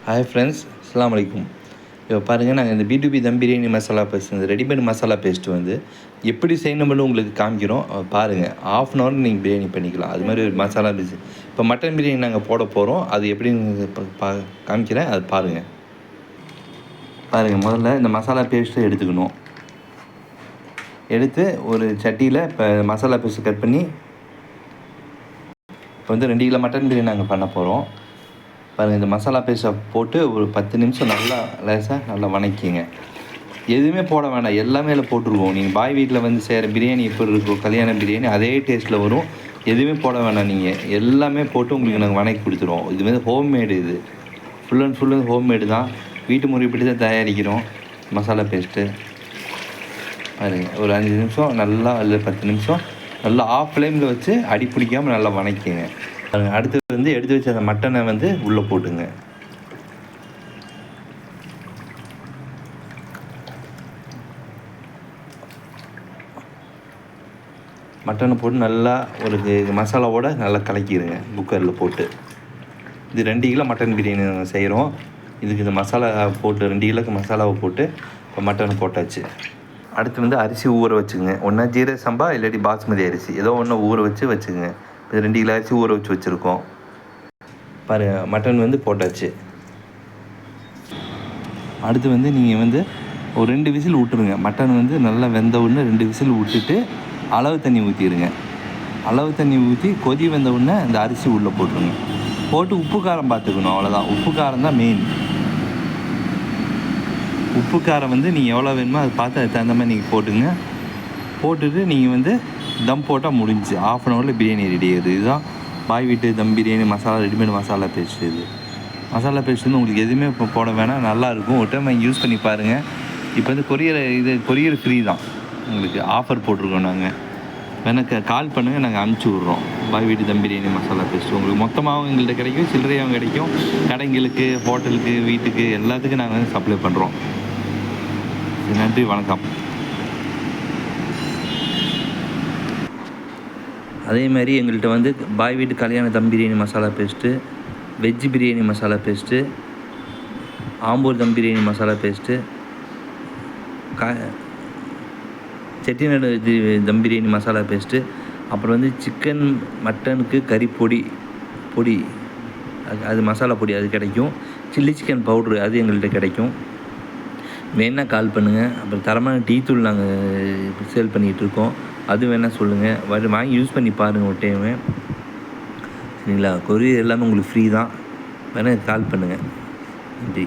Hi friends, அஸ்ஸலாமு அலைக்கும். இப்போ பாருங்கள், நாங்கள் இந்த B2B தம் பிரியாணி மசாலா பேஸ்ட், இந்த ரெடிமேட் மசாலா பேஸ்ட்டு வந்து எப்படி செய்யணும்னு உங்களுக்கு காமிக்கிறோம். பாருங்கள், ½ அன் ஹவர் நீங்கள் பிரியாணி பண்ணிக்கலாம். அது மாதிரி ஒரு மசாலா பேஸ்ட். இப்போ மட்டன் பிரியாணி நாங்கள் போட போகிறோம். அது எப்படின்னு காமிக்கிறேன், அது பாருங்கள். முதல்ல இந்த மசாலா பேஸ்ட்டு எடுத்துக்கணும். எடுத்து ஒரு சட்டியில் இப்போ மசாலா பேஸ்ட்டு கட் பண்ணி, இப்போ வந்து 2 கிலோ மட்டன் பிரியாணி நாங்கள் பண்ண போகிறோம். பாருங்கள், இந்த மசாலா பேஸ்ட்டை போட்டு ஒரு 10 நிமிஷம் நல்லா நல்லா வணக்கிங்க. எதுவுமே போட வேண்டாம், எல்லாமே அதில் போட்டுருவோம். நீங்கள் பாய் வீட்டில் வந்து செய்கிற பிரியாணி எப்படி இருக்கும், கல்யாண பிரியாணி அதே டேஸ்ட்டில் வரும். எதுவுமே போட வேண்டாம், நீங்கள் எல்லாமே போட்டு உங்களுக்கு நாங்கள் வணக்கி கொடுத்துருவோம். இது வந்து ஹோம்மேடு, இது ஃபுல் அண்ட் ஃபுல்லு ஹோம்மேடு தான். வீட்டு முறைப்படி தான் தயாரிக்கிறோம் மசாலா பேஸ்ட்டு. பாருங்கள், ஒரு 5 நிமிஷம் நல்லா, இல்லை 10 நிமிஷம் நல்லா ஆஃப் ஃப்ளேமில் வச்சு அடி பிடிக்காமல் நல்லா வணக்கிங்க. அடுத்து வந்து எடுத்து வச்ச அந்த மட்டனை வந்து உள்ளே போட்டுங்க. மட்டனை போட்டு நல்லா ஒரு மசாலாவோடு நல்லா கலக்கிடுங்க குக்கரில் போட்டு. இது 2 கிலோ மட்டன் பிரியாணி நாங்கள் செய்கிறோம். இதுக்கு இந்த மசாலா போட்டு 2 கிலோக்கு மசாலாவை போட்டு இப்போ மட்டனை போட்டாச்சு. அடுத்து வந்து அரிசி ஊற வச்சுங்க. ஒன்றா ஜீரக சம்பா இல்லாட்டி பாஸ்மதி அரிசி, ஏதோ ஒன்று ஊற வச்சுங்க. இது 2 கிலோ அரிசி ஊற வச்சுருக்கோம். பாருங்கள், மட்டன் வந்து போட்டாச்சு. அடுத்து வந்து நீங்கள் வந்து ஒரு 2 விசில் விட்டுருங்க. மட்டன் வந்து நல்லா வெந்த உடனே 2 விசில் விட்டுட்டு அளவு தண்ணி ஊற்றிடுங்க. அளவு தண்ணி ஊற்றி கொதி வந்த உடனே இந்த அரிசி உள்ளே போட்டுருங்க. போட்டு உப்பு காரம் பார்த்துக்கணும், அவ்வளோதான். உப்பு காரம் தான் மெயின். உப்பு காரம் வந்து நீங்கள் எவ்வளோ வேணுமோ அதை பார்த்து அதுக்கு தகுந்த மாதிரி நீங்கள் போட்டுங்க. போட்டுட்டு நீங்கள் வந்து தம் போட்டால் முடிஞ்சு. ½ அன் ஹவரில் பிரியாணி ரெடி ஆகுது. இதுதான் பாய் வீட்டு தம் பிரியாணி மசாலா, ரெடிமேட் மசாலா பேஸ்ட்டு. இது மசாலா பேஸ்ட் வந்து உங்களுக்கு எதுவுமே இப்போ போட வேணாம், நல்லாயிருக்கும். ஒரு டைம் யூஸ் பண்ணி பாருங்கள். இப்போ வந்து கொரியர் ஃப்ரீ தான். உங்களுக்கு ஆஃபர் போட்டிருக்கோம். நாங்கள் எனக்கு கால் பண்ணுங்கள், நாங்கள் அனுப்பிச்சி விட்றோம். பாய் வீட்டு தம் பிரியாணி மசாலா பேஸ்ட்டு உங்களுக்கு மொத்தமாகவும் எங்கள்கிட்ட கிடைக்கும், சில்லறையாகவும் கிடைக்கும். கடைங்களுக்கு, ஹோட்டலுக்கு, வீட்டுக்கு எல்லாத்துக்கும் நாங்கள் வந்து சப்ளை பண்ணுறோம். நன்றி, வணக்கம். அதேமாதிரி எங்கள்கிட்ட வந்து பாய் வீட்டு கல்யாண dum biryani masala paste, veg biryani masala paste, Ambur dum biryani masala paste, Chettinad dum biryani masala paste, அப்புறம் வந்து சிக்கன் மட்டனுக்கு கறி பொடி அது மசாலா பொடி அது கிடைக்கும். சில்லி சிக்கன் பவுட்ரு அது எங்கள்கிட்ட கிடைக்கும். வேணால் கால் பண்ணுங்கள். அப்புறம் தரமான டீ தூள் நாங்கள் சேல் பண்ணிகிட்ருக்கோம். அது வேணால் சொல்லுங்கள், வாங்கி யூஸ் பண்ணி பாருங்கள் ஒரு டைமு. சரிங்களா? கொரியர் எல்லாமே உங்களுக்கு ஃப்ரீ தான். வேணால் கால் பண்ணுங்கள். நன்றி.